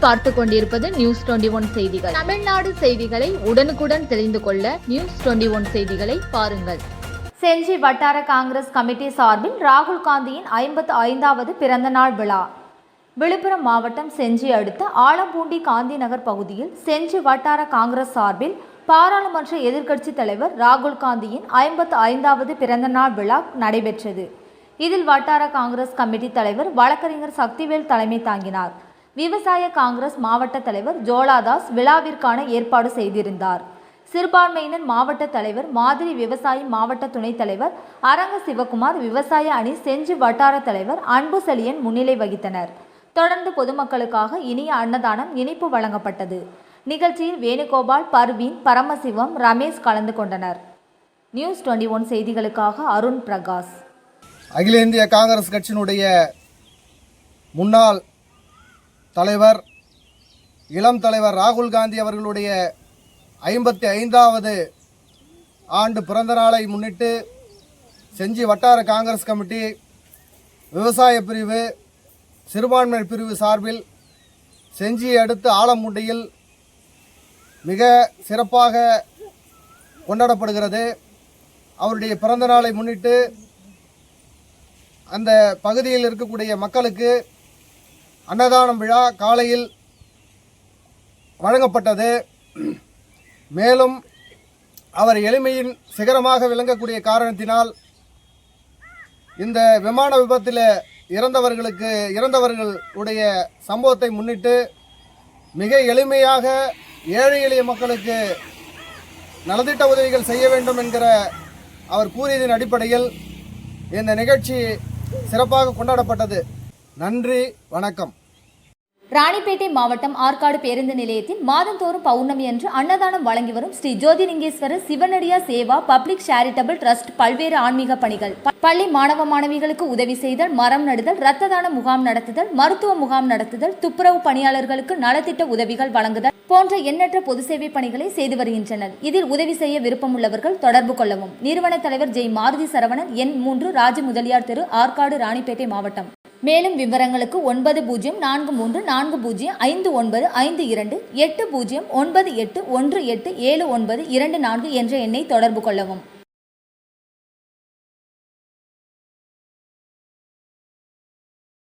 நீங்கள் பார்த்து கொண்டிருப்பது நியூஸ் 21 செய்திகள். தமிழ்நாடு செய்திகளை உடனுக்குடன் தெரிந்து கொள்ள நியூஸ் 21 செய்திகளை பாருங்கள். செஞ்சி வட்டார காங்கிரஸ் கமிட்டி சார்பில் ராகுல் காந்தியின் 55வது பிறந்த நாள் விழா. விழுப்புரம் மாவட்டம் செஞ்சி அடுத்த ஆலம்பூண்டி காந்தி நகர் பகுதியில் செஞ்சி வட்டார காங்கிரஸ் சார்பில் பாராளுமன்ற எதிர்க்கட்சி தலைவர் ராகுல் காந்தியின் 55வது பிறந்த நாள் விழா நடைபெற்றது. இதில் வட்டார காங்கிரஸ் கமிட்டி தலைவர் வழக்கறிஞர் சக்திவேல் தலைமை தாங்கினார். விவசாய காங்கிரஸ் மாவட்ட தலைவர் ஜோலாதாஸ் விழாவிற்கான ஏற்பாடு செய்திருந்தார். சிறுபான்மையினர் மாவட்ட தலைவர் மாதிரி விவசாயி மாவட்ட துணைத் தலைவர் அரங்க சிவகுமார், விவசாய அணி செஞ்சி வட்டார தலைவர் அன்பு செழியன் முன்னிலை வகித்தனர். தொடர்ந்து பொதுமக்களுக்காக இனிய அன்னதானம் இனிப்பு வழங்கப்பட்டது. நிகழ்ச்சியில் வேணுகோபால், பர்வீன், பரமசிவம், ரமேஷ் கலந்து கொண்டனர். நியூஸ் 21 செய்திகளுக்காக அருண் பிரகாஷ். அகில இந்திய காங்கிரஸ் கட்சியினுடைய முன்னாள் தலைவர் இளம் தலைவர் ராகுல் காந்தி அவர்களுடைய 55வது ஆண்டு பிறந்த நாளை முன்னிட்டு செஞ்சி வட்டார காங்கிரஸ் கமிட்டி, விவசாய பிரிவு, சிறுபான்மையினர் பிரிவு சார்பில் செஞ்சியை அடுத்து ஆலம்பூண்டியில் மிக சிறப்பாக கொண்டாடப்படுகிறது. அவருடைய பிறந்த நாளை முன்னிட்டு அந்த பகுதியில் இருக்கக்கூடிய மக்களுக்கு அன்னதானம் விழா காலையில் வழங்கப்பட்டது. மேலும் அவர் எளிமையின் சிகரமாக விளங்கக்கூடிய காரணத்தினால் இந்த விமான விபத்தில் இறந்தவர்களுடைய சம்பவத்தை முன்னிட்டு மிக எளிமையாக ஏழை எளிய மக்களுக்கு நலத்திட்ட உதவிகள் செய்ய வேண்டும் என்கிற அவர் கூறியதன் அடிப்படையில் இந்த நிகழ்ச்சி சிறப்பாக கொண்டாடப்பட்டது. நன்றி, வணக்கம். ராணிப்பேட்டை மாவட்டம் ஆற்காடு பேருந்து நிலையத்தில் மாதந்தோறும் பௌர்ணமி அன்று அன்னதானம் வழங்கி வரும் Sri Jothilingeswarar சிவனடியா Seva public charitable trust பல்வேறு ஆன்மீக பணிகள், பள்ளி மாணவ மாணவிகளுக்கு உதவி செய்தல், மரம் நடுதல், இரத்த தான முகாம் நடத்துதல், மருத்துவ முகாம் நடத்துதல், துப்புரவு பணியாளர்களுக்கு நலத்திட்ட உதவிகள் வழங்குதல் போன்ற எண்ணற்ற பொது சேவை பணிகளை செய்து வருகின்றனர். இதில் உதவி செய்ய விருப்பமுள்ளவர்கள் தொடர்பு கொள்ளவும். நிறுவன தலைவர் ஜெய் மாருதி சரவணன், எண் 3, ராஜ முதலியார் தெரு, ஆற்காடு, ராணிப்பேட்டை மாவட்டம். மேலும் விவரங்களுக்கு 90405952 809818 19 794 என்ற எண்ணை தொடர்பு கொள்ளவும்.